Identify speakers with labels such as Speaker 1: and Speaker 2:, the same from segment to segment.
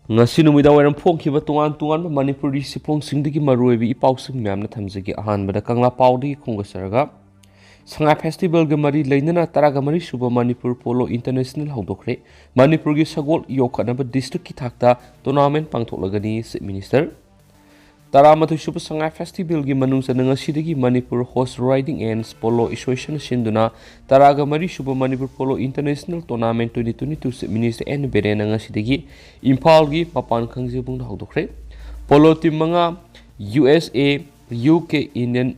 Speaker 1: ngasi numida wairam phongkhiba tungan manipuri sipong singdagi maruibi ipausing myamna thamjagi ahanbada kangla paudi khongasaraga Sangai Festival ga mari lainana taraga mari suba Manipur Polo International haudokhre Manipur gi sagol yokhanaba district ki thakta tournament pangthoklagani Chief Minister Taramathu suba Sangai Festival gi manungsa nangasidagi Manipur Horse Riding and Polo Association sinduna taraga mari suba Manipur Polo International Tournament 2022 Chief Minister N Beren nangasidagi Imphal gi mapan khangjebung haudokhre Polo team manga USA UK Indian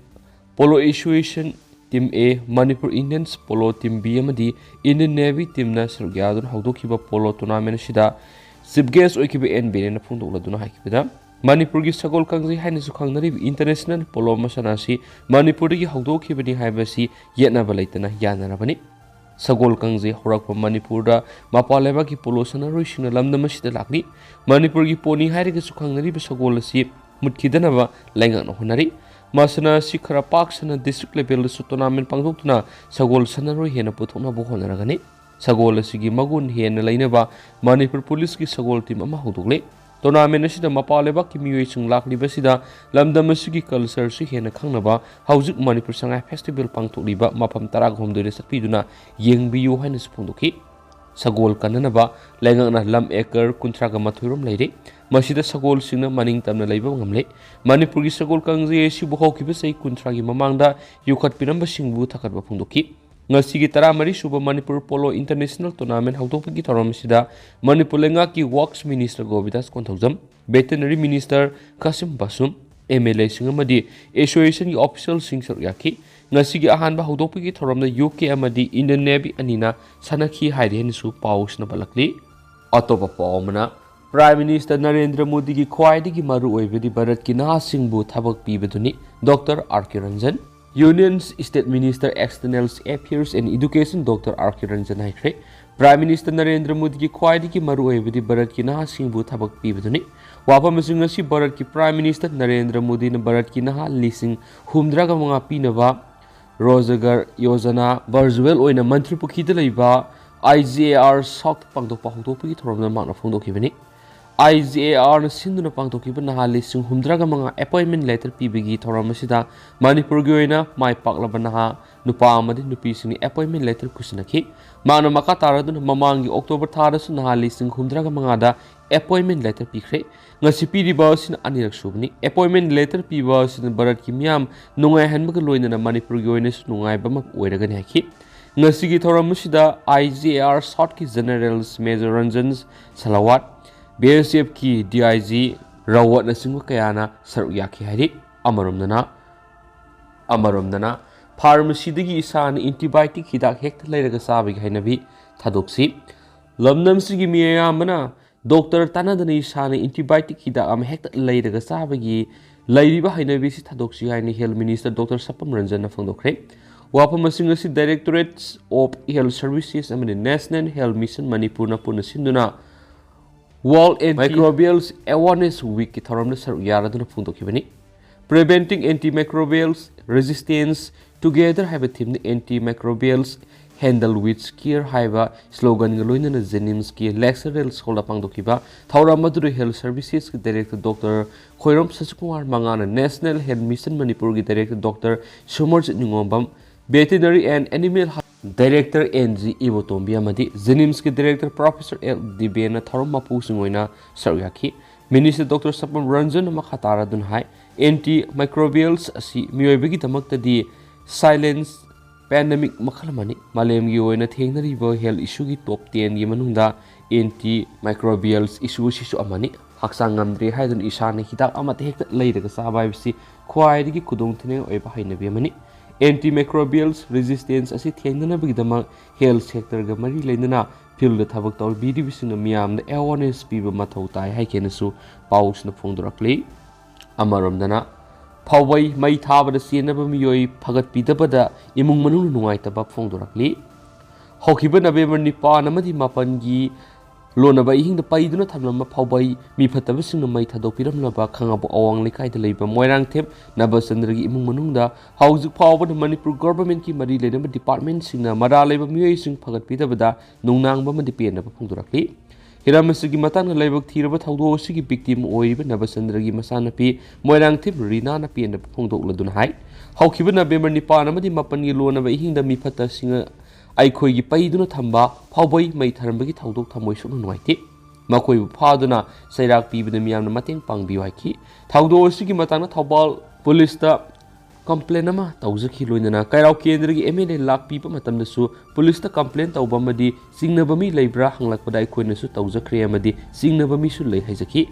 Speaker 1: Polo Association Team A Manipur Indians Polo Team B amadi Indian Navy Team na sargyadun haudokiba polo tournament sida chief guest oikiba NBA na phungdokladuna haikibida Manipur gi sagol kangji haina su khangnari international polo masanasi Manipur gi haudokibani haibasi yetna balaitana yanarabani sagol kangji horakpa Manipur da mapaleba gi polo sanaroi singna lamdama sida lakni Manipur gi poni hairiga su khangnari sagol asi mutkidanaba laingak honari Masana si khara pak sana district level su tournament pangthokna sagol sanaroi hena puthokna bo honaragani sagol asigi magun hena lainaba Manipur police ki sagol team ama hodokle tournament asida mapaleba ki miyoi sing lakli basida lamdam asigi culture si hena khangnaba haujuk Manipur Sangai Festival pangthokliba mapam tarag homdore satpiduna yengbiyo haina sphongdoki sagol kananaba laingakna lam acre kuntraga mathurum leire masida sagol singna maning tamna leiba ngamle Manipur gi sagol kangje si bohau ki besai kuntragi mamangda yukhat pinamba singbu thakatba phungdoki ngasi gi taramari suba Manipur Polo International Tournament hautok gi thoram sida Manipur lenga ki works minister Govidas Konthaujam veterinary minister Kasim Basum MLA singamadi association gi official singsar yaki ngasi gi ahanba hautok gi thoramda UK amadi Indian Navy anina sanakhi hairi su pausna balakli atopa pawmana Prime Minister Narendra Modi ki khwaidagi maru oibadi Bharat ki nahasingbu thabak pibaduni Dr. R.K. Ranjan Union State Minister External Affairs and Education Dr. R.K. Ranjan haikre Prime Minister Narendra Modi ki khwaidagi maru oibadi Bharat ki nahasingbu thabak pibaduni wapam asingasi Bharat ki Prime Minister Narendra Modi na Bharat ki naha lising humdraga mga pinaba Rozagar Yojana Virtual oina Mantri Pukhida leiba IGAR South pangdokpa hongdokpagi thoromna makna phongdokhibani IGAR na sinduna pangthokiba nahali sing humdraga mga appointment letter pibigi thoram asida Manipur gi oina mai paklaba naha nupa amadi nupi singni appointment letter kusinaki mana maka taraduna mamangi October thara su nahali sing humdraga mga da appointment letter pikre ngasi piriba sin anirak subni appointment letter piba sin Bharat ki miyam nungai hanbaga loinana Manipur gi oina su nungai bama oiragani haki ngasi gi thoram asida IGAR South ki generals Major Ranjan Salawat BSF ki DIG rawat na singwa kayana saruk yaki hari amaromdana pharmacy dagi isana antibiotic hidak hekta leiraga sabigi hainabi thadoksi lamnam sigi miyamana doctor tanadana isana antibiotic hidak am hekta leiraga sabigi leiriba hainabi si thadoksi haini health minister Dr. Sapam Ranjan na phangdokre wapam asingasi Directorate of Health Services amani National Health Mission Manipur na puna sinduna World Antimicrobials Awareness Week ki thoramna saruk yaraduna phungdokhibani Preventing Antimicrobials Resistance Together haiba theme Antimicrobials Handle with Care haiba slogan ngaloina na Jenims ki lecturer school pangdokhiba thauram maduru Health Services ki Director Dr. Khoirom Sasukumar Mangana National Health Mission Manipur ki Director Dr. Sumarjit Ningombam Veterinary and Animal Director NG Ibotombi amadi Jenims ki Director Professor L. Dibena Tharum Mapu singoina saryaki Minister Dr. Sapam Ranjan makhatara dun hai antimicrobials asi miyoibagi damakta di silence pandemic makhalamani malem gi oina thengnariba health issue gi top 10 gi manungda antimicrobials issue sisu amani haksang ngamdre haidun isana hidak amate hekta leiraga sabaibsi khwaidigi kudong thine oiba hainabi amani Antimicrobials resistance asi thengnana bigdama health sector ga mari leinana field thabak tol bidi bisina miyam na awareness piba mathau tai haikenasu paus na phongdorakli amaromdana phawai mai thabada senaba miyoi phagat pidabada imung manung nungai taba phongdorakli hokiba November 9 amadi 8 gi Lonaba ihing da paiduna thamlama phawbai mi phataba singna mai thadokpiramlaba khangabo awang lekai da leiba moirang thep Nabasandra gi imung manungda haujuk phawba Manipur government ki mari lenaba department singna mara leiba miyoi sing phagat pidabada nungnang ba madi pen na phongdurakli हिराम असिगी मतंग लाइबक थीरब थौदो असिगी victim ओइब नबचंद्रगी मसानपी मोइरांग थिब रीना न पेन फोंदोकलदुन हाई हौखिब नवेम्बर 9 अमदि 9 गी लोनब इहिंग द मिफत सिंग आइखोइगी पैदुन थंबा फावबई मै थरमबगी थौदोक थमोइ सुनु नुवाइति मखोइब फादुना सैराक पीबद मियामना मतेंग पांगबियो हाइखि थौदो असिगी मतंग थौबाल पुलिस दा कंप्लेन अमा तौजखि लोइनना कैराव केंद्रगी एमएलए लाकपीब मतमदसु पुलिस दा कंप्लेन तौबमदि सिंगनबमी लैब्रा हंगलकपदा आइखोइनसु तौजख्रे अमदि सिंगनबमीसु लै हाइजखि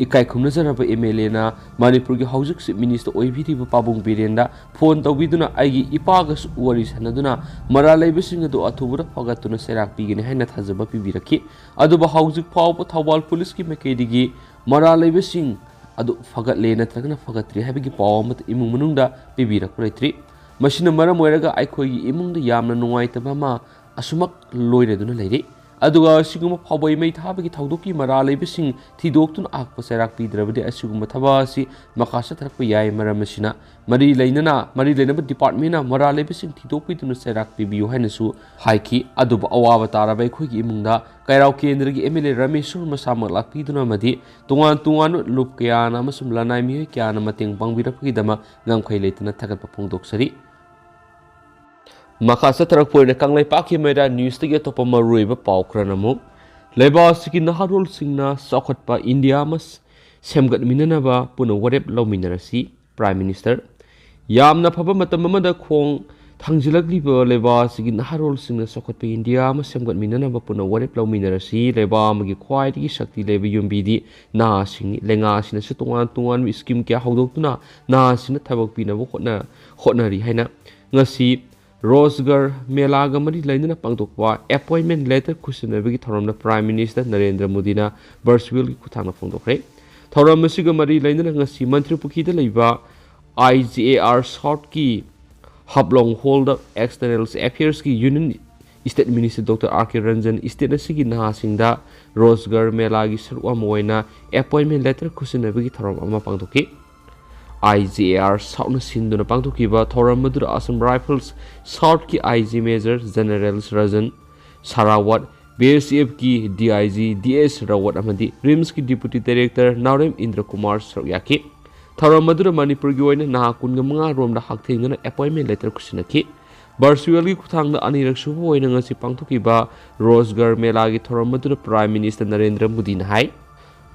Speaker 1: इकाई खुमनजरब एमएलए ना मणिपुर की हौजिक चीफ मिनिस्टर ओइभिरिब पाबुंग बिरेंदा फोन तौबिदुना आइगी इपागस वरी सनदुना मरा लैबसिंग अदु अथुबुरा फगतुना सैराक पीगने हाइना थाजब पिबिरखि अदुबा हौजिक फावब थौबाल पुलिस की मेकेदिगी मरा लैबसिंग अदु फगतले नत्रगना फगत्रि हाबिगी पाव अमत इमुंग मनुंगदा पिबिरक लैत्रि मसिना मरम ओइरगा आइखोइगी इमुंगदा यामना नुंगाइतबा मा असुमक लोइरेदुना लैरि अदुगा सिगुम फावबई मै थाबगी थौदोकी मरा लैबसिंग थिदोक्तुन आकप सैराक पीद्रबदि असुगुम थबासी मखासा थरक याय मरमसिना मरी लैनब डिपार्टमेंट मरा लैबसिंग थिदोक्पिदुन सैराक पीबियो हाइनसु हाइखि अदुब अवाब तारब अखोइगी इमुंगदा कैराव केंद्रगी एमएलए रमेश मसामक लाकपीदुना मदि तुंगान लुप कयाना अमसुम लनाय मिहोय कयाना मतेंग पांगबिरकगिदमा ngамखै लेतना थगत फोंदोक्सरी मखासा तरक पोइना कांगलाई पाखि मेरा न्यूज तगे तोप मरुइब पाउ खरनमु लेबासकी नहारोल सिंगना सखतपा इंडिया मस सेमगत मिननबा पुन वरेप लौमिनरसी प्राइम मिनिस्टर यामना फबा मतम मदा खोंग थांजिलगलिब लेबासकी नहारोल सिंगना सखतपा इंडिया मस सेमगत मिननबा पुन वरेप लौमिनरसी लेबामगी ख्वाइदगी शक्ति लेब युम्बीदी ना सिंग लेंगा सिना से तुंगान स्कीम क्या हौदोक्तुना ना सिना थबक पिनबो होटनरी हाइना ngasi रोजगार मेलागा मरी लैनना पांगदोकवा अपॉइंटमेंट लेटर खुसिनबगी थौरमना प्राइम मिनिस्टर नरेंद्र मोदी ना वर्चुअल की खुथांगना फोंदोखरे थौरम मसिगा मरी लैनना ngasi मंत्री पुखीदा लैबा IGAR शॉर्ट की हबलोंग होल्ड एक्सटर्नल अफेयर्स की union state minister doctor R K. Ranjan state असिगी नहासिंगदा रोजगार मेलागी सरुआ मोइना अपॉइंटमेंट लेटर खुसिनबगी थौरम अमा पांगदोकी IGAR साउथ सिंधुना पांगथोकिबा थौरम मधुर असम राइफल्स साउथ की IG major general Rajan Sarawat BSF की DIG DS रावत अमदी रिम्स की डिप्टी डायरेक्टर नारेम इंद्र कुमार सरयाकी थौरम मधुर मणिपुर की ओइना नाहा कुनगा मंगा रोमदा हाकथेंगना अपॉइंटमेंट लेटर खुसिनकी वर्चुअल की खुथांगदा अनिरक सुबो ओइना ngasi पांगथोकिबा रोजगार मेला की थौरम मधुर प्राइम मिनिस्टर नरेंद्र मोदी ना हाई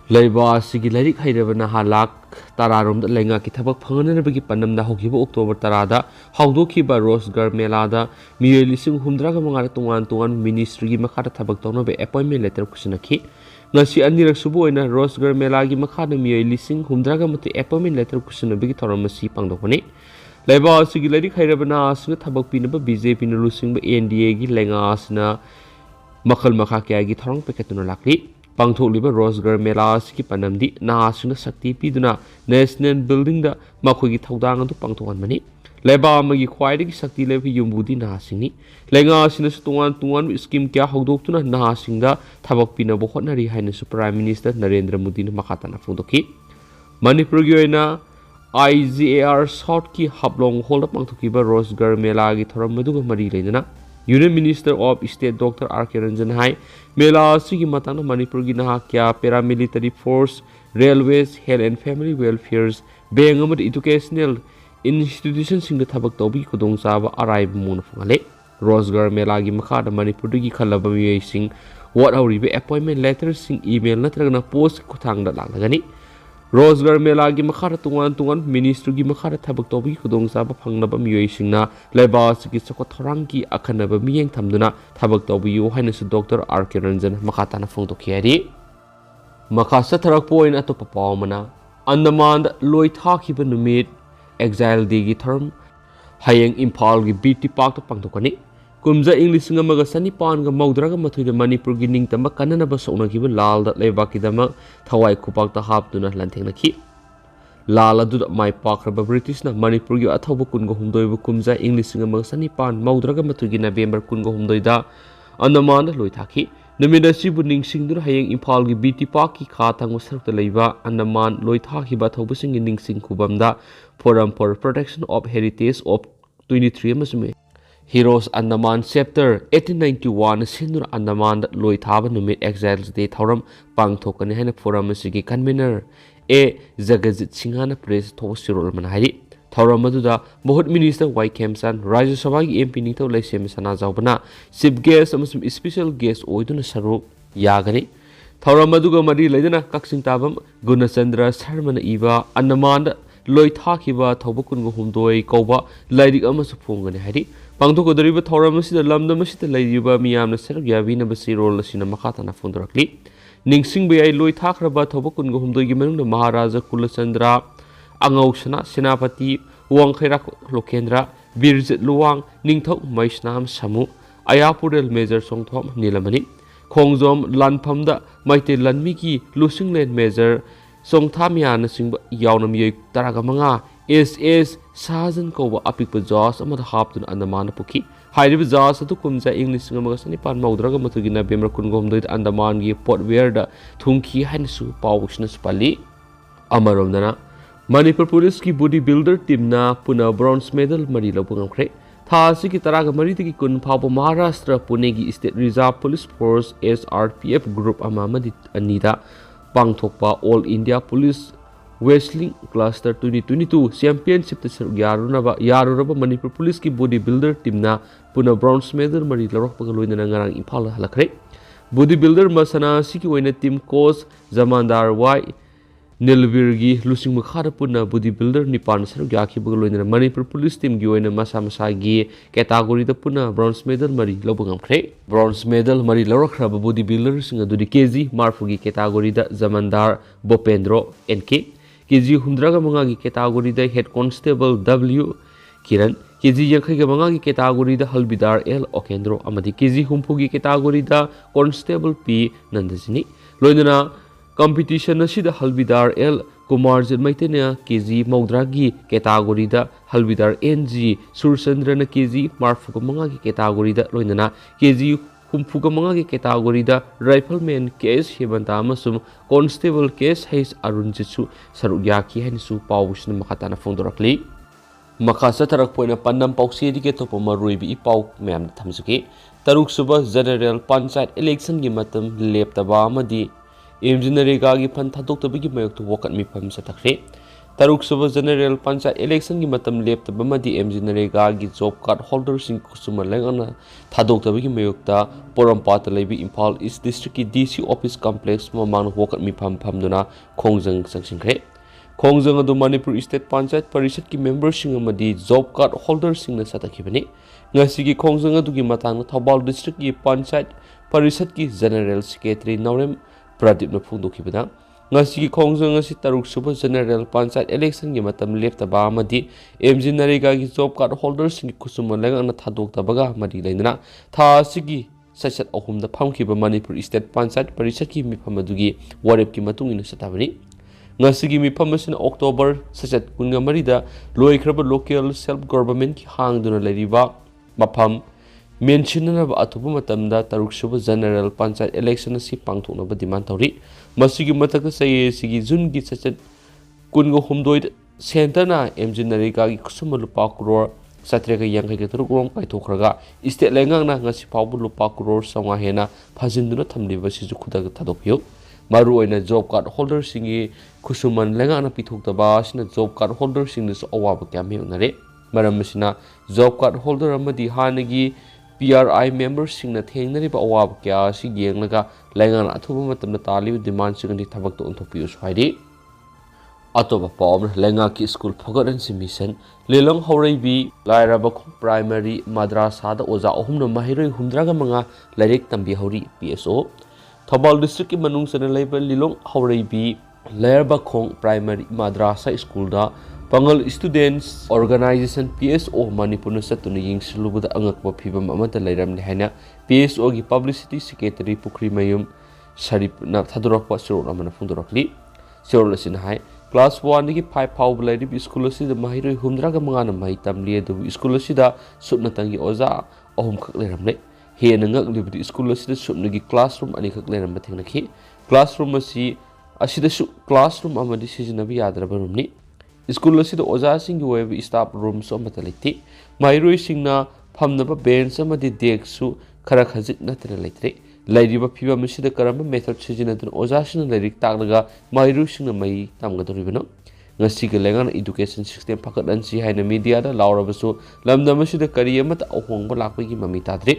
Speaker 1: लैबासिगी लाइरिक हैरबना हालाक तारारोम लैंगा की थबक फंगनरबगी पन्नमदा होखिबा अक्टोबर 10 दा हौदोखिबा रोजगार मेलादा मिये लिसिंग हुमद्रागा मंगा तुंगान मिनिस्ट्री मखादा थबक तौनबे अपॉइंटमेंट लेटर खुसिनखि ngasi anirak subo oina रोजगार मेलागी मखादा मिये लिसिंग हुमद्रागा मते अपॉइंटमेंट लेटर खुसिनबगी थौरमसी पांगदोखनि लैबासिगी लाइरिक हैरबना आसना थबक पिनबा बीजेपी न लुसिंग NDA गी लैंगा आसना मखल मखा क्यागी थौरंग पेकेतुना लाकली पांगथोलिबा रोजगार मेला की पनमदी नासिना शक्ति पीदुना नेशनल बिल्डिंग दा मखोगी थौदांग अदु पांगथोहनमनि लेबामगी ख्वाइदगी शक्ति लेब युम्बुदी नासिंगनि लेंगासिना तुंगान स्कीम क्या हौदोक्तुना नासिंगदा थबक पिनबो होटनरी हाइनसु प्राइम मिनिस्टर नरेंद्र मोदी न मखाताना फोंदोकी मणिपुर की ओइना IGAR साउथ की हबलोंग होल्ड पांगथोकिबा रोजगार मेला की थौरम मदुगा मरी लेना union minister of state doctor R K. Ranjan हाई मेला की मताना मणिपुर की नहा क्या paramilitary force railways health and family welfares bank अमद एजुकेशनल इंस्टीट्यूशन सिंग थबक तौबी खुदोंचाब अराइब मुन फंगले रोजगार मेला की मखाद मणिपुर की खलब मियसिंग वाट हौरिबे अपॉइंटमेंट लेटर सिंग ईमेल नत्रगना पोस्ट खुथांगदा लांगनी रोजगार मेला की मखाद तुंगान मिनिस्टर की मखाद थबक तौबी खुदोंचाब फंगनब मियसिंगना लेबास की सको थौरांग की अखनब मियेंग थमदुना थबक तौबियो हाइनसु डॉक्टर आर.के. रंजन मखाताना फोंदोखियारी मखासा थरक पोइन अतोप पावमना अंडमान लोई थाखिब नुमित एक्साइल डे की थरम हयेंग इम्फाल की बीटी पार्क तो पांगथोकनी कुमजा इंग्लिश नमगा सनिपान ग मौद्रागा मथुइदा मणिपुर की निंगतम कननब सौनगिब लाल द लेबाकिदम थवाई खुपाक ता हापदुना लंथेंगनखि लाल अदुद माइ पाखरब ब्रिटिश न मणिपुर की अथौब कुनगो हुमदोइब कुमजा इंग्लिश नमगा सनिपान मौद्रागा मथुइगी नवेम्बर कुनगो हुमदोइदा अंडमान लोई थाखि नमिद असिबु निंगसिंगदुना हयेंग इम्फाल की बीटी पार्क की खा थांगो सरकता लैबा अंडमान लोई थाखिबा थौबसिंग निंगसिंग खुबमदा forum for protection of heritage of 23 अमसुमे Heroes Andaman Chapter 1891 Sinur Andaman Loi Thaba Numit Exiles Day Thoram Pangthokani Hana Forum Sigi Convener A Zagazit Singhana Press Tosirol Manhari Thoramadu Mohut Minister Y Kemsan Rajya Sabagi MP Nito Lesem Sana Zaubana Sib Guest Amusum Special Guest Oiduna Saru Yagani Thoramadu Mari Ledana Kaksing Tabam Gunasandra Sarmana Eva Andaman Loi Thakiba Tobakun Humdoi Koba Lady Amasupungani Hari Pangtokodariba Thoramasi Lamdamasi Ladiba Miam Sergia Vina Basiro Lasina Makatana Fundarakli Ningsing Bay Loi Takraba Tobakun Humdoi Giman the Maharaja Kulasandra Angaushana Senapati Wang Khairak Lokendra Birzit Luang Ningtok Maisnam Samu Ayapurel Major Songtom Nilamani Kongzom Lanpamda Maite Lanmiki Lusingland Major Song Tamian Sing Yaunam Yik Taragamanga is Sazen Koba Apik Jaws Amad Haptun Andaman Puki. High Jaws to Kumza English Namasanipan Maudraga Matugina Bemer Kungom did Andaman Ye Port Verda Tunki Hansu Pawshnus Pali Amaromdana Manipur Police ki bodybuilder Timna Puna bronze medal Marila Pungamkre. Thasiki Taraga Maritiki Kun Papa Maharashtra Punegi State Reserve Police Force SRPF Group Amamadi Anita Pangthokpa All India Police Wrestling Cluster 2022 Championship Yaruraba Manipur Police ki bodybuilder Timna Puna bronze medal Mari Larok Pagaloina Ngarang Impala Halakre Bodybuilder Masana Siki Wena Team Coach Zamandar Y Nilvirgi Lusing Makhara Puna bodybuilder Nipan Sarugaki Pagaloina Manipur Police Team Gioina Masamasagi category the Puna bronze medal Mari Lobangam Kre bronze medal Mari Larok bodybuilder Singa Dudi KZ Marfugi category the Zamandar Bopendro NK KG Hundraga Mangagi category the Head Constable W Kiran KG Yankaga Mangagi category the Halbidar L Okendro Amadi KG Humpugi category the Constable P Nandasini Loinana competition Asi the Halbidar L Kumar Maitena KG Maudragi category the Halbidar NG Sursandrana KG Marfuga Mangagi category the Loinana KG Humfuga Mangagi category the Rifleman case Himantama Constable case Hayes Arunjitsu Sarugyaki Hensu Paushna Makatana Fondorakli Makasa Tarak Point Pandam Pausi Diketo Pomaruibi Pau Mam Tamsuki Taruk Suba General Pansat election Gimatum Leptaba Madi Engineeringa gi pan thadok tabigi mayok to wakat mi pham sa takre taruk suba general pancha election gi matam lep ta bamadi engineeringa gi job card holder sing kusuma lengana thadok tabigi mayok ta porampat lebi Imphal East District ki DC office complex mamang wakat mi pham duna khongjang sangsingkre khongjang adu Manipur State Panchayat Parishad ki members sing amadi job card holder sing na satakibani ngasi gi khongjang adu gi matang Thobal District ki Panchayat Parishad ki general secretary Naurem Pradip na Phungdokibana ngasi khongjang asi taruk suba general panchayat election gi matam lepta ba amadi MG Narega gi job card holders sing kusuma lengang na thadok tabaga madi leina tha sigi sachat ahum da phamkiba Manipur State Panchayat Parishad ki mipamadugi warep ki matung ina satabani ngasi gi miphamasin October sachat kunga marida loikraba local self government ki hangduna leriba mafam Mentioned Atuba Matamda Taruksuba General Panchayat election si Pangtona demand Tori Masigi Mataka say Sigi Zungi such Kungo Humdoid Santana MG Narika Kusuma Lupakuror Satreka Yankaturong by Tokraga Istate Langana Nasi Pabu Lupakuror Samahena Pazinduna Tamliva Sizukuda Tadopio Maru in a job card holder singi Kusuman Langana Pitok the Bash and a job card holder sing this Owaba Camionare Maramasina job card holder Amadi Hanagi PRI members sing na thengnariba awab kya si yenglaga langan athuba matamna talibu demand singani thabak to onthopiu swaidi atoba pom lenga ki school phogaran mission lelong horaibi lairaba primary madrasa da oja ohumna mahiroi humdraga manga lairik tambi hori PSO Thobal district ki manung sana laiba lelong horaibi lairaba khong primary madrasa school da Pangal Students Organization PSO Manipur na satuna ying silubada angakba phibam amata lairam lehana PSO gi publicity secretary Pukri Mayum Sharip na thadurakpa sirol amana fundurakli sirol asin hai class 1 gi 5 pau blaidi school si da mahiroi humdraga mangana mai tamli du school si da subna tangi oza ahum khak lairam le he na ngak libdi school si da subna gi classroom ani khak lairam bathengna khi classroom si asida su classroom amadi sijinabi yadraba rumni School asida oja sing web staff rooms amata leti mairoi singna ꯐꯝꯅꯕ ꯕꯦꯟꯆ ꯑꯃꯗꯤ ꯗꯦꯛꯁꯨ ꯈꯔ ꯈꯖꯤꯛ ꯅꯠꯇꯅ ꯂꯩꯇ꯭ꯔꯦ ꯂꯩꯔꯤꯕ ꯐꯤꯕꯝ ꯑꯁꯤꯗ ꯀꯔꯝꯕ ꯃꯦꯊꯗ ꯁꯤꯖꯤꯟꯅꯗꯨꯅ ꯑꯣꯖꯥꯁꯤꯡꯅ ꯂꯥꯏꯔꯤꯛ ꯇꯥꯛꯂꯒ ꯃꯍꯩꯔꯣꯏꯁꯤꯡꯅ ꯃꯍꯩ ꯇꯝꯒꯗꯧꯔꯤꯕꯅꯣ ꯉꯁꯤꯒꯤ ꯂꯩꯉꯥꯛꯅ ꯏꯗꯨꯀꯦꯁꯟ ꯁꯤꯁꯇꯦꯝ ꯐꯒꯠꯍꯟꯁꯤ ꯍꯥꯏꯅ ꯃꯤꯗꯤꯌꯥꯗ ꯂꯥꯎꯔꯕꯁꯨ ꯂꯝꯗꯝ ꯑꯁꯤꯗ ꯀꯔꯤ ꯑꯃꯠꯇ ꯑꯍꯣꯡꯕ ꯂꯥꯛꯄꯒꯤ ꯃꯃꯤ ꯇꯥꯗ꯭ꯔꯤ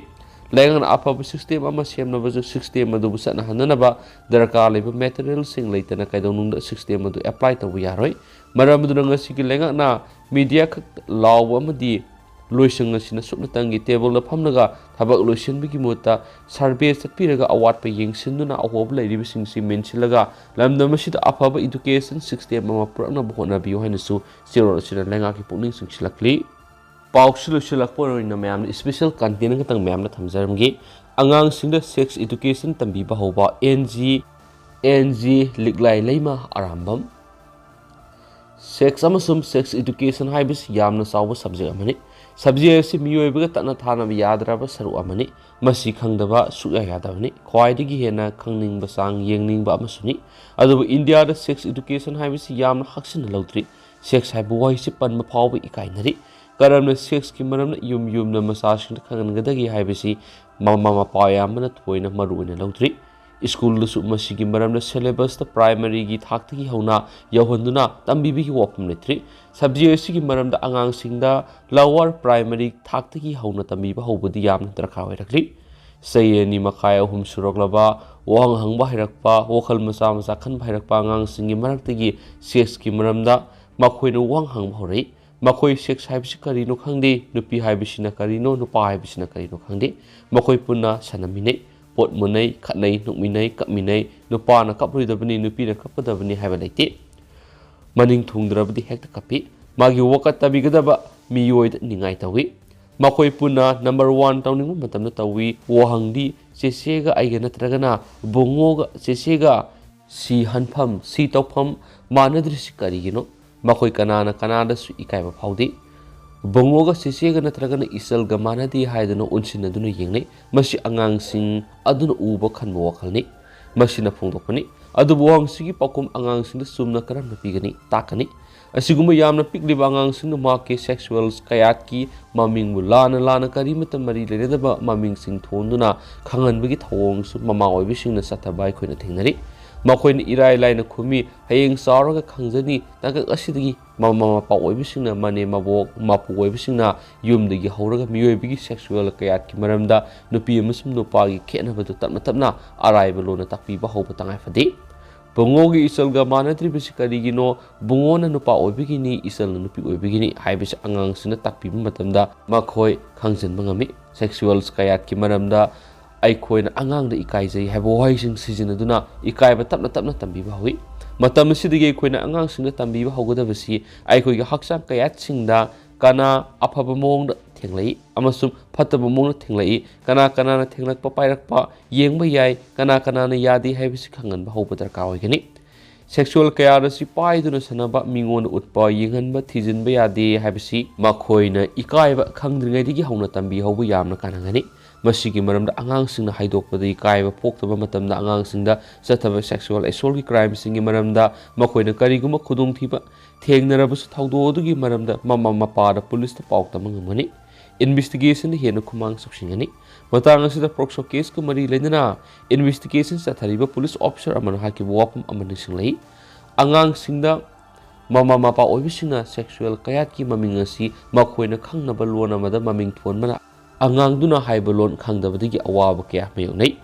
Speaker 1: ꯂꯩꯉꯥꯛꯅ ꯑꯐꯕ ꯁꯤꯁꯇꯦꯝ ꯑꯃ ꯁꯦꯝꯅꯕꯁꯨ ꯁꯤꯁꯇꯦꯝ ꯑꯗꯨꯕꯨ ꯆꯠꯅꯍꯟꯅꯕ ꯗꯔꯀꯥꯔ ꯂꯩꯕ ꯃꯦꯇꯔꯤꯌꯦꯜꯁꯤꯡ ꯂꯩꯇꯅ ꯀꯩꯗꯧꯅꯨꯡꯗ ꯁꯤꯁꯇꯦꯝ ꯑꯗꯨ ꯑꯦꯄ꯭ꯂꯥꯏ ꯇꯧꯕ ꯌꯥꯔꯣꯏ ꯃꯔꯝ ꯑꯗꯨꯅ ꯉꯁꯤꯒꯤ ꯂꯩꯉꯥꯛꯅ ꯃꯤꯗꯤꯌꯥ ꯈꯛꯇ ꯂꯥꯎꯕ ꯑꯃꯗꯤ ꯂꯣꯏꯁꯪ ꯑꯁꯤꯅ ꯁꯨꯞꯅꯇꯪꯒꯤ ꯇꯦꯕꯜꯗ ꯐꯝꯂꯒ ꯊꯕꯛ ꯂꯣꯏꯁꯤꯟꯕꯒꯤ ꯃꯍꯨꯠꯇ ꯁꯔꯚꯦ ꯆꯠꯄꯤꯔꯒ ꯑꯋꯥꯠꯄ ꯌꯦꯡꯁꯤꯟꯗꯨꯅ ꯑꯍꯣꯕ ꯂꯩꯔꯤꯕꯁꯤꯡꯁꯤ ꯃꯦꯟꯁꯤꯜꯂꯒ ꯂꯝꯗꯝ ꯑꯁꯤꯗ ꯑꯐꯕ ꯏꯗꯨꯀꯦꯁꯟ ꯁꯤꯁꯇꯦꯝ ꯑꯃ ꯄꯨꯔꯛꯅꯕ ꯍꯣꯠꯅꯕꯤꯌꯨ ꯍꯥꯏꯅꯁꯨ ꯆꯦꯔꯣꯜ ꯑꯁꯤꯗ ꯂꯩꯉꯥꯛꯀꯤ ꯄꯨꯛꯅꯤꯡ ꯆꯤꯡꯁꯤꯜꯂꯛꯂꯤ ꯄꯥꯎꯁꯤ ꯂꯣꯏꯁꯤꯜꯂꯛꯄ ꯑꯣꯏꯅ ꯃꯌꯥꯝꯅ ꯏꯁꯄꯦꯁꯦꯜ ꯀꯟꯇꯦꯟ ꯈꯛꯇꯪ ꯃꯌꯥꯝꯅ ꯊꯝꯖꯔꯝꯒꯦ ꯑꯉꯥꯡꯁꯤꯡꯗ ꯁꯦꯛꯁ ꯏꯗꯨꯀꯦꯁꯟ ꯇꯝꯕꯤꯕ ꯍꯧꯕ NG Liklaileima Arambam ꯁꯦꯛꯁ ꯑꯃꯁꯨꯡ ꯁꯦꯛꯁ ꯏꯗꯨꯀꯦꯁꯟ ꯍꯥꯏꯕꯁꯤ ꯌꯥꯝꯅ ꯆꯥꯎꯕ ꯁꯕꯖꯦꯛ ꯑꯃꯅꯤ ꯁꯕꯖꯦꯛ ꯑꯁꯤ ꯃꯤꯑꯣꯏꯕꯒ ꯇꯠꯅ ꯊꯥꯅꯕ ꯌꯥꯗ꯭ꯔꯕ ꯁꯔꯨꯛ ꯑꯃꯅꯤ ꯃꯁꯤ ꯈꯪꯗꯕ ꯁꯨꯛꯌꯥ ꯌꯥꯗꯕꯅꯤ ꯈ꯭ꯋꯥꯏꯗꯒꯤ ꯍꯦꯟꯅ ꯈꯪꯅꯤꯡꯕ ꯆꯥꯡ ꯌꯦꯡꯅꯤꯡꯕ ꯑꯃꯁꯨꯅꯤ ꯑꯗꯨꯕꯨ ꯏꯟꯗꯤꯌꯥꯗ ꯁꯦꯛꯁ ꯏꯗꯨꯀꯦꯁꯟ ꯍꯥꯏꯕꯁꯤ ꯌꯥꯝꯅ ꯍꯛꯁꯤꯟꯅ ꯂꯧꯗ꯭ꯔꯤ ꯁꯦꯛꯁ ꯍꯥꯏꯕ ꯋꯥꯍꯩꯁꯤ ꯄꯟꯕ ꯐꯥꯎꯕ ꯏꯀꯥꯏꯅꯔꯤ ꯀꯔꯝꯅ ꯁꯦꯛꯁꯀꯤ ꯃꯔꯝꯅ ꯌꯨꯝꯅ ꯃꯆꯥꯁꯤꯡꯗ ꯈꯪꯍꯟꯒꯗꯒꯦ ꯍꯥꯏꯕꯁꯤ ꯃꯃꯥ ꯃꯄꯥ ꯑꯌꯥꯝꯕꯅ ꯊꯣꯏꯅ ꯃꯔꯨ ꯑꯣꯏꯅ ꯂꯧꯗ꯭ꯔꯤ ꯁ꯭ꯀꯨꯜꯗꯁꯨ ꯃꯁꯤꯒꯤ ꯃꯔꯝꯗ ꯁꯦꯂꯦꯕꯁꯇ ꯄ꯭ꯔꯥꯏꯃꯔꯤꯒꯤ ꯊꯥꯛꯇꯒꯤ ꯍꯧꯅ ꯌꯧꯍꯟꯗꯨꯅ ꯇꯝꯕꯤꯕꯒꯤ ꯋꯥꯐꯝ ꯂꯩꯇ꯭ꯔꯤ ꯁꯕꯖꯦꯛ ꯑꯁꯤꯒꯤ ꯃꯔꯝꯗ ꯑꯉꯥꯡꯁꯤꯡꯗ ꯂꯋꯥꯔ ꯄ꯭ꯔꯥꯏꯃꯔꯤ ꯊꯥꯛꯇꯒꯤ ꯍꯧꯅ ꯇꯝꯕꯤꯕ ꯍꯧꯕꯗꯤ ꯌꯥꯝꯅ ꯗꯔꯀꯥꯔ ꯑꯣꯏꯔꯛꯂꯤ ꯆꯍꯤ 2 ꯃꯈꯥꯏ 3 ꯁꯨꯔꯛꯂꯕ ꯋꯥꯍꯪ ꯍꯪꯕ ꯍꯩꯔꯛꯄ ꯋꯥꯈꯜ ꯃꯆꯥ ꯈꯟꯕ ꯍꯩꯔꯛꯄ ꯑꯉꯥꯡꯁꯤꯡꯒꯤ ꯃꯔꯛꯇꯒꯤ ꯁꯦꯛꯁꯀꯤ ꯃꯔꯝꯗ ꯃꯈꯣꯏꯅ ꯋꯥꯍꯪ ꯍꯪꯕ ꯍꯧꯔꯛꯏ ꯃꯈꯣꯏ ꯁꯦꯛꯁ ꯍꯥꯏꯕꯁꯤ ꯀꯔꯤꯅꯣ ꯈꯪꯗꯦ ꯅꯨꯄꯤ ꯍꯥꯏꯕꯁꯤꯅ ꯀꯔꯤꯅꯣ ꯅꯨꯄꯥ ꯍꯥꯏꯕꯁꯤꯅ ꯀꯔꯤꯅꯣ ꯈꯪꯗꯦ ꯃꯈꯣꯏ ꯄꯨꯟꯅ ꯁꯥꯟꯅꯃꯤꯟꯅꯩ ꯄꯣꯠ ꯃꯨꯟꯅꯩ ꯈꯠꯅꯩ ꯅꯣꯛꯃꯤꯟꯅꯩ ꯀꯞꯃꯤꯟꯅꯩ ꯅꯨꯄꯥꯅ ꯀꯞꯂꯣꯏꯗꯕꯅꯤ ꯅꯨꯄꯤꯅ ꯀꯞꯀꯗꯕꯅꯤ ꯍꯥꯏꯕ ꯂꯩꯇꯦ ꯃꯅꯤꯡ ꯊꯨꯡꯗ꯭ꯔꯕꯗꯤ ꯍꯦꯛꯇ ꯀꯞꯄꯤ ꯃꯥꯒꯤ ꯋꯥꯀꯠ ꯇꯥꯕꯤꯒꯗꯕ ꯃꯤꯑꯣꯏꯗ ꯅꯤꯡꯉꯥꯏ ꯇꯧꯏ ꯃꯈꯣꯏ ꯄꯨꯟꯅ ꯅꯝꯕꯔ 1 ꯇꯧꯅꯤꯡꯕ ꯃꯇꯝꯗ ꯇꯧꯏ ꯋꯥꯍꯪꯗꯤ ꯆꯦꯆꯦꯒ ꯑꯩꯒ ꯅꯠꯇ꯭ꯔꯒꯅ ꯕꯨꯡꯉꯣꯒ ꯆꯦꯆꯦꯒ ꯁꯤ ꯍꯟꯐꯝ ꯁꯤ ꯇꯧꯐꯝ ꯃꯥꯟꯅꯗ꯭ꯔꯤꯁꯤ ꯀꯔꯤꯒꯤꯅꯣ ꯃꯈꯣꯏ ꯀꯅꯥꯗꯁꯨ ꯏꯀꯥꯏꯕ ꯐꯥꯎꯗꯦ ꯕꯨꯡꯉꯣꯒ ꯆꯦꯆꯦꯒ ꯅꯠꯇ꯭ꯔꯒꯅ ꯏꯆꯜꯒ ꯃꯥꯟꯅꯗꯦ ꯍꯥꯏꯗꯨꯅ ꯑꯣꯟꯁꯤꯟꯅꯗꯨꯅ ꯌꯦꯡꯅꯩ ꯃꯁꯤ ꯑꯉꯥꯡꯁꯤꯡ ꯑꯗꯨꯅ ꯎꯕ ꯈꯟꯕ ꯋꯥꯈꯜꯅꯤ ꯃꯁꯤꯅ ꯐꯣꯡꯗꯣꯛꯄꯅꯤ ꯑꯗꯨꯕꯨ ꯋꯥꯍꯪꯁꯤꯒꯤ ꯄꯥꯎꯈꯨꯝ ꯑꯉꯥꯡꯁꯤꯡꯗ ꯆꯨꯝꯅ ꯀꯔꯝꯅ ꯄꯤꯒꯅꯤ ꯇꯥꯛꯀꯅꯤ ꯑꯁꯤꯒꯨꯝꯕ ꯌꯥꯝꯅ ꯄꯤꯛꯂꯤꯕ ꯑꯉꯥꯡꯁꯤꯡꯅ ꯃꯍꯥꯛꯀꯤ ꯁꯦꯛꯁꯨꯋꯦꯜ ꯀꯌꯥꯠꯀꯤ ꯃꯃꯤꯡꯕꯨ ꯂꯥꯟꯅ ꯀꯔꯤꯃꯠꯇ ꯃꯔꯤ ꯂꯩꯅꯗꯕ ꯃꯃꯤꯡꯁꯤꯡ ꯊꯣꯟꯗꯨꯅ ꯈꯪꯍꯟꯕꯒꯤ ꯊꯧꯑꯣꯡꯁꯨ ꯃꯃꯥ ꯑꯣꯏꯕꯁꯤꯡꯅ ꯆꯠꯊꯕ ꯑꯩꯈꯣꯏꯅ ꯊꯦꯡꯅꯔꯤ ꯃꯈꯣꯏꯅ ꯏꯔꯥꯏ ꯂꯥꯏꯅ ꯈꯨꯝꯃꯤ ꯍꯌꯦꯡ ꯆꯥꯎꯔꯒ ꯈꯪꯖꯅꯤ ꯇꯥꯡꯀꯛ ꯑꯁꯤꯗꯒꯤ ꯃꯃꯥ ꯃꯄꯥ ꯑꯣꯏꯕꯁꯤꯡꯅ ꯃꯅꯦ ꯃꯕꯣꯛ ꯃꯄꯨ ꯑꯣꯏꯕꯁꯤꯡꯅ ꯌꯨꯝꯗꯒꯤ ꯍꯧꯔꯒ ꯃꯤꯑꯣꯏꯕꯒꯤ ꯁꯦꯛꯁꯨꯋꯦꯜ ꯀꯌꯥꯠꯀꯤ ꯃꯔꯝꯗ ꯅꯨꯄꯤ ꯑꯃꯁꯨꯡ ꯅꯨꯄꯥꯒꯤ ꯈꯦꯠꯅꯕꯗꯨ ꯇꯞꯅ ꯑꯔꯥꯏꯕ ꯂꯣꯟꯅ ꯇꯥꯛꯄꯤꯕ ꯍꯧꯕ ꯇꯉꯥꯏꯐꯗꯦ ꯕꯨꯡꯉꯣꯒꯤ ꯏꯆꯜꯒ ꯃꯥꯟꯅꯗ꯭ꯔꯤꯕꯁꯤ ꯀꯔꯤꯒꯤꯅꯣ ꯕꯨꯡꯉꯣꯅ ꯅꯨꯄꯥ ꯑꯣꯏꯕꯒꯤꯅꯤ ꯏꯆꯜꯅ ꯅꯨꯄꯤ ꯑꯣꯏꯕꯒꯤꯅꯤ ꯍꯥꯏꯕꯁꯤ ꯑꯉꯥꯡꯁꯤꯡꯅ ꯇꯥꯛꯄꯤꯕ ꯃꯇꯝꯗ ꯃꯈꯣꯏ ꯈꯪꯖꯤꯟꯕ ꯉꯝꯃꯤ ꯁꯦꯛꯁꯨꯋꯦꯜ ꯀꯌꯥꯠꯀꯤ ꯃꯔꯝꯗ ꯑꯩꯈꯣꯏꯅ ꯑꯉꯥꯡꯗ ꯏꯀꯥꯏꯖꯩ ꯍꯥꯏꯕ ꯋꯥꯍꯩꯁꯤꯡ ꯁꯤꯖꯤꯟꯅꯗꯨꯅ ꯏꯀꯥꯏꯕ ꯇꯞꯅ ꯇꯝꯕꯤꯕ ꯍꯧꯏ ꯃꯇꯝ ꯑꯁꯤꯗꯒꯤ ꯑꯩꯈꯣꯏꯅ ꯑꯉꯥꯡꯁꯤꯡꯗ ꯇꯝꯕꯤꯕ ꯍꯧꯒꯗꯕꯁꯤ ꯑꯩꯈꯣꯏꯒꯤ ꯍꯛꯆꯥꯡ ꯀꯌꯥꯠꯁꯤꯡꯗ ꯀꯅꯥ ꯑꯐꯕ ꯃꯑꯣꯡꯗ ꯊꯦꯡꯂꯛꯏ ꯑꯃꯁꯨꯡ ꯐꯠꯇꯕ ꯃꯑꯣꯡꯗ ꯊꯦꯡꯂꯛꯏ ꯀꯅꯥꯅ ꯊꯦꯡꯂꯛꯄ ꯄꯥꯏꯔꯛꯄ ꯌꯦꯡꯕ ꯌꯥꯏ ꯀꯅꯥꯅ ꯌꯥꯗꯦ ꯍꯥꯏꯕꯁꯤ ꯈꯪꯍꯟꯕ ꯍꯧꯕ ꯗꯔꯀꯥꯔ ꯑꯣꯏꯒꯅꯤ ꯁꯦꯛꯁꯨꯋꯦꯜ ꯀꯌꯥꯠ ꯑꯁꯤ ꯄꯥꯏꯗꯨꯅ ꯁꯥꯟꯅꯕ ꯃꯤꯉꯣꯟꯗ ꯎꯠꯄ ꯌꯦꯡꯍꯟꯕ ꯊꯤꯖꯤꯟꯕ ꯌꯥꯗꯦ ꯍꯥꯏꯕꯁꯤ ꯃꯈꯣꯏꯅ ꯏꯀꯥꯏꯕ ꯈꯪꯗ꯭ꯔꯤꯉꯩꯗꯒꯤ ꯍꯧꯅ ꯇꯝꯕꯤꯍꯧꯕ ꯌꯥꯝꯅ ꯀꯥꯟꯅꯒꯅꯤ ꯃꯁꯤꯒꯤ ꯃꯔꯝꯗ ꯑꯉꯥꯡꯁꯤꯡꯅ ꯍꯥꯏꯗꯣꯛꯄꯗ ꯏꯀꯥꯏꯕ ꯄꯣꯛꯇꯕ ꯃꯇꯝꯗ ꯑꯉꯥꯡꯁꯤꯡꯗ ꯆꯠꯊꯕ ꯁꯦꯛꯁꯨꯋꯦꯜ ꯑꯦꯁꯣꯜꯒꯤ ꯀ꯭ꯔꯥꯏꯝꯁꯤꯡꯒꯤ ꯃꯔꯝꯗ ꯃꯈꯣꯏꯅ ꯀꯔꯤꯒꯨꯝꯕ ꯈꯨꯗꯣꯡꯊꯤꯕ ꯊꯦꯡꯅꯔꯕꯁꯨ ꯊꯧꯗꯣꯛ ꯑꯗꯨꯒꯤ ꯃꯔꯝꯗ ꯃꯃꯥ ꯃꯄꯥꯗ ꯄꯨꯂꯤꯁꯇ ꯄꯥꯎ ꯇꯝꯕ ꯉꯝꯒꯅꯤ ꯏꯟꯚꯦꯁꯇꯤꯒꯦꯁꯟꯗ ꯍꯦꯟꯅ ꯈꯨꯃꯥꯡ ꯆꯥꯎꯁꯤꯟꯒꯅꯤ ꯃꯇꯥꯡ ꯑꯁꯤꯗ ꯄꯣꯛꯁꯣ ꯀꯦꯁꯀ ꯃꯔꯤ ꯂꯩꯅꯅ ꯏꯟꯚꯦꯁꯇꯤꯒꯦꯁꯟ ꯆꯠꯊꯔꯤꯕ ꯄꯨꯂꯤꯁ ꯑꯣꯐꯤꯁꯔ ꯑꯃꯅ ꯍꯥꯏꯈꯤꯕ ꯋꯥꯐꯝ ꯑꯃ ꯅꯤꯡꯁꯤꯡꯂꯛꯏ ꯑꯉꯥꯡꯁꯤꯡꯗ ꯃꯃꯥ ꯃꯄꯥ ꯑꯣꯏꯕꯁꯤꯡꯅ ꯁꯦꯛꯁꯨꯋꯦꯜ ꯀꯌꯥꯠꯀꯤ ꯃꯃꯤꯡ ꯑꯁꯤ ꯃꯈꯣꯏꯅ ꯈꯪꯅꯕ ꯂꯣꯟ ꯑꯃꯗ ꯃꯃꯤꯡ ꯊꯣꯟꯕꯅ ꯑꯉꯥꯡꯗꯨꯅ ꯍꯥꯏꯕ ꯂꯣꯟ ꯈꯪꯗꯕꯗꯒꯤ ꯑꯋꯥꯕ ꯀꯌꯥ ꯃꯥꯌꯣꯛꯅꯩ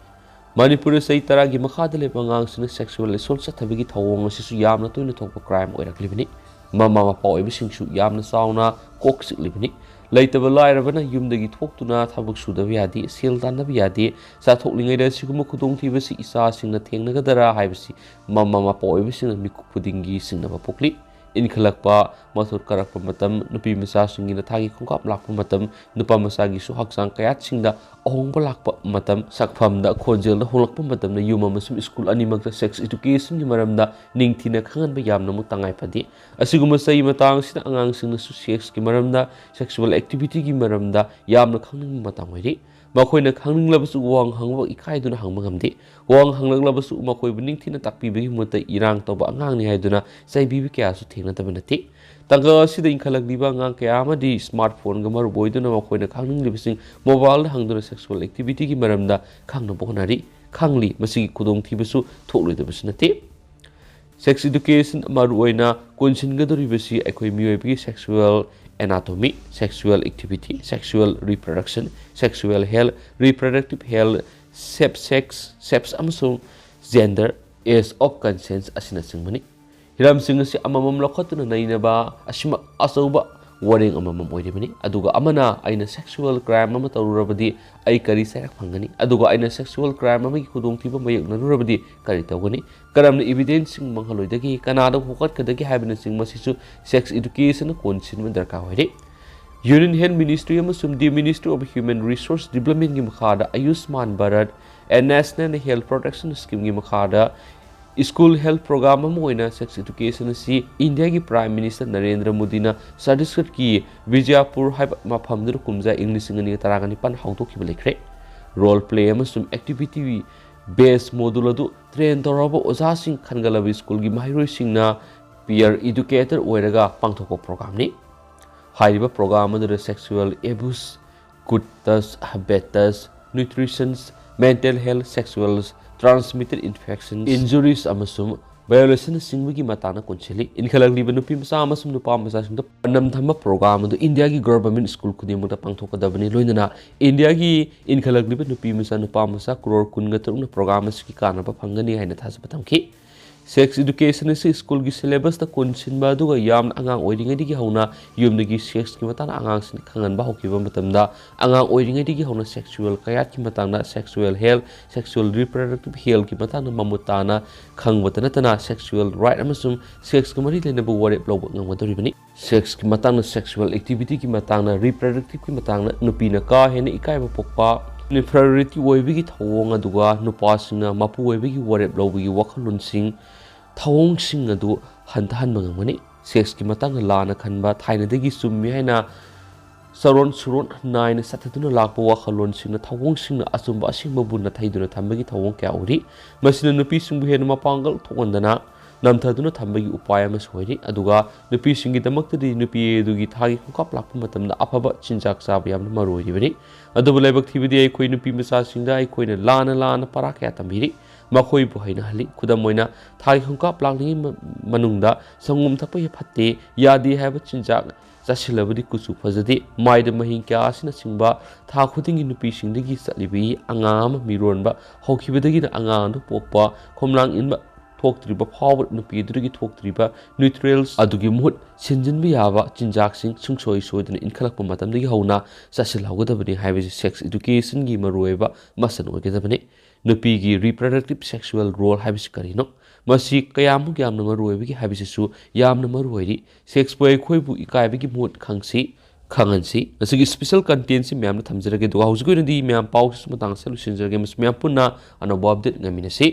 Speaker 1: ꯃꯅꯤꯄꯨꯔꯗ ꯆꯍꯤ 10ꯒꯤ ꯃꯈꯥꯗ ꯂꯩꯕ ꯑꯉꯥꯡꯁꯤꯡꯅ ꯁꯦꯛꯁꯨꯋꯦꯜ ꯑꯦꯁꯣꯜ ꯆꯠꯊꯕꯒꯤ ꯊꯧꯑꯣꯡ ꯑꯁꯤꯁꯨ ꯌꯥꯝꯅ ꯇꯣꯏꯅ ꯊꯣꯛꯄ ꯀ꯭ꯔꯥꯏꯝ ꯑꯣꯏꯔꯛꯂꯤꯕꯅꯤ ꯃꯃꯥ ꯃꯄꯥ ꯑꯣꯏꯕꯁꯤꯡꯁꯨ ꯌꯥꯝꯅ ꯆꯥꯎꯅ ꯀꯣꯛ ꯆꯤꯛꯂꯤꯕꯅꯤ ꯂꯩꯇꯕ ꯂꯥꯏꯔꯕꯅ ꯌꯨꯝꯗꯒꯤ ꯊꯣꯛꯇꯨꯅ ꯊꯕꯛ ꯁꯨꯗꯕ ꯌꯥꯗꯦ ꯁꯦꯜ ꯇꯥꯟꯗꯕ ꯌꯥꯗꯦ ꯆꯥꯊꯣꯛꯂꯤꯉꯩꯗ ꯑꯁꯤꯒꯨꯝꯕ ꯈꯨꯗꯣꯡꯊꯤꯕꯁꯤ ꯏꯆꯥꯁꯤꯡꯅ ꯊꯦꯡꯅꯒꯗꯔꯥ ꯍꯥꯏꯕꯁꯤ ꯃꯃꯥ ꯃꯄꯥ ꯑꯣꯏꯕꯁꯤꯡꯅ ꯃꯤꯀꯨꯞ ꯈꯨꯗꯤꯡꯒꯤ ꯆꯤꯡꯅꯕ ꯄꯣꯛꯂꯤ ꯏꯟꯈꯠꯂꯛꯄ ꯃꯊꯣꯠ ꯀꯥꯔꯛꯄ ꯃꯇꯝ ꯅꯨꯄꯤ ꯃꯆꯥꯁꯤꯡꯒꯤ ꯅꯊꯥꯒꯤ ꯈꯣꯡꯀꯥꯞ ꯂꯥꯛꯄ ꯃꯇꯝ ꯅꯨꯄꯥ ꯃꯆꯥꯒꯤꯁꯨ ꯍꯛꯆꯥꯡ ꯀꯌꯥꯠꯁꯤꯡꯗ ꯑꯍꯣꯡꯕ ꯂꯥꯛꯄ ꯃꯇꯝ ꯁꯛꯐꯝꯗ ꯈꯣꯟꯖꯦꯜꯗ ꯍꯣꯡꯂꯛꯄ ꯃꯇꯝꯗ ꯌꯨꯝ ꯑꯃꯁꯨꯡ ꯁ꯭ꯀꯨꯜ ꯑꯅꯤꯃꯛꯇ ꯁꯦꯛꯁ ꯏꯗꯨꯀꯦꯁꯟꯒꯤ ꯃꯔꯝꯗ ꯅꯤꯡꯊꯤꯅ ꯈꯪꯍꯟꯕ ꯌꯥꯝꯅꯃꯛ ꯇꯉꯥꯏꯐꯗꯦ ꯑꯁꯤꯒꯨꯝꯕ ꯆꯍꯤ ꯃꯇꯥꯡꯁꯤꯗ ꯑꯉꯥꯡꯁꯤꯡꯅꯁꯨ ꯁꯦꯛꯁꯀꯤ ꯃꯔꯝꯗ ꯁꯦꯛꯁꯨꯋꯦꯜ ꯑꯦꯛꯇꯤꯚꯤꯇꯤꯒꯤ ꯃꯔꯝꯗ ꯌꯥꯝꯅ ꯈꯪꯅꯤꯡꯕ ꯃꯇꯝ ꯑꯣꯏꯔꯤ ꯃꯈꯣꯏꯅ ꯈꯪꯅꯤꯡꯂꯕꯁꯨ ꯋꯥꯡ ꯍꯪꯕ ꯏꯀꯥꯏꯗꯨꯅ ꯍꯪꯕ ꯉꯝꯗꯦ ꯋꯥꯡ ꯍꯪꯂꯛꯂꯕꯁꯨ ꯃꯈꯣꯏꯕꯨ ꯅꯤꯡꯊꯤꯅ ꯇꯥꯛꯄꯤꯕꯒꯤ ꯃꯍꯨꯠꯇ ꯏꯔꯥꯡ ꯇꯧꯕ ꯑꯉꯥꯡꯅꯤ ꯍꯥꯏꯗꯨꯅ ꯆꯩꯕꯤꯕ ꯀꯌꯥꯁꯨ ꯊꯦꯡꯅꯗꯕ ꯅꯠꯇꯦ ꯇꯥꯡꯀꯛ ꯑꯁꯤꯗ ꯏꯟꯈꯠꯂꯛꯂꯤꯕ ꯑꯉꯥꯡ ꯀꯌꯥ ꯑꯃꯗꯤ ꯁ꯭ꯃꯥꯔꯠꯐꯣꯟꯒ ꯃꯔꯨ ꯑꯣꯏꯗꯨꯅ ꯃꯈꯣꯏꯅ ꯈꯪꯅꯤꯡꯂꯤꯕꯁꯤꯡ ꯃꯣꯕꯥꯏꯜꯗ ꯍꯪꯗꯨꯅ ꯁꯦꯛꯁꯨꯋꯦꯜ ꯑꯦꯛꯇꯤꯚꯤꯇꯤꯒꯤ ꯃꯔꯝꯗ ꯈꯪꯅꯕ ꯍꯣꯠꯅꯔꯤ ꯈꯪꯂꯤ ꯃꯁꯤꯒꯤ ꯈꯨꯗꯣꯡꯊꯤꯕꯁꯨ ꯊꯣꯛꯂꯣꯏꯗꯕꯁꯨ ꯅꯠꯇꯦ ꯁꯦꯛꯁ ꯏꯗꯨꯀꯦꯁꯟ ꯃꯔꯨꯑꯣꯏꯅ ꯀꯣꯟꯁꯤꯟꯒꯗꯧꯔꯤꯕꯁꯤ ꯑꯩꯈꯣꯏ ꯃꯤꯑꯣꯏꯕꯒꯤ sexual anatomy, sexual activity, sexual reproduction, sexual health, reproductive health, safe sex, sex amasung gender, age of consent asinasingmani. Hiramsing asi amamam lokotuna nainaba asima asauba warning amamam oiribani. Aduga amana aina sexual crime ama tarurabadi ay kari sayak phangani. Aduga aina sexual crime ama kudongtiba mayak narurabadi kari tawgani. Karamna evidence sing manghaloidagi kanada hukat kadagi habina sing masisu sex education konsin darka hoire. Union Health Ministry amasum the Ministry of Human Resource Development gi makhada Ayushman Bharat and National Health Protection Scheme gi makhada School Health Program amoina sex education si India ki Prime Minister Narendra Modi na Chhattisgarh ki Vijayapur haib mafamdur kumja English ngani taragani pan hautokiba lekre. Role play amasum activity based module adu train toraba oja sing khangalaba school gi mahiroi singna peer educator oiraga pangthokpa program ni. Haiba program adu sexual abuse, good touch, habitus, nutrition, mental health, sexual transmitted infections, injuries amasum violation singwigi matana koncheli inkhalagli nupi masa amasum nupa masa singda panam thama program adu India gi government school khudimukta pangthokadabani loinana India gi inkhalagli nupi masa nupa masa crore kunga taruna program asiki kanaba phangani haina thasaba thamki. Sex education is school gi syllabus ta konsin ba duga yam angang oiringai digi hauna yumdagi sex ki matana angang sin khangan ba hokiba matamda angang oiringai digi hauna sexual kayat ki matana sexual health sexual reproductive health ki matana mamutana khangbatana tana sexual right amasum sex ki mari lena bu ware blow ngamgadoribani sex ki matana sexual activity ki matana reproductive ki matana nupina ka hena ikai ba pokpa priority oibigi thawong aduga nupasingna mapu oibigi ware blow gi wakhalun sing thawong sing adu hantahan mangamani sex ki matang lana khanba thainadagi summi haina saron suron naina sathaduna lakpa wakhalon singna thawong singna asumba asingba bunna thaiduna thambagi thawong kya uri masina nupi singbu hena mapangal thongandana namthaduna thambagi upaya ama soiri aduga nupi singi damaktadi nupi edugi thagi khukap lakpa matamda afaba chinjak chaba yamna maroi bani adubu laibak thibidi ai khoi nupi masa singda ai khoina lana para kya tambiri makhoi bu haina hali khudam moina thai khungka plangni manungda sangum thakpa he phatte yadi haiba chinjak chasilabudi kuchu phajadi maida mahin kya asina singba tha khudingi nupi singdagi chalibi angam mironba hokhibadagi angang du pokpa khomlang inba thoktriba power nupi durigi thoktriba neutrals adugi muhut sinjinbi yaba chinjak sing sungsoi soiduna inkhalakpa matamdagi hauna chasilhaugadabani haibisi sex education gi maroiba masan oigedabani nupi gi reproductive sexual role habisi karino masi kayamu yamna maruoibigi habisisu yamna maruoiri sex boy khoibu ikaibigi mut khangsi khangansi asigi special content si myamna thamjirage do haujugo ndi myam pau su matang solution jage mas myam punna anoba update ngaminasi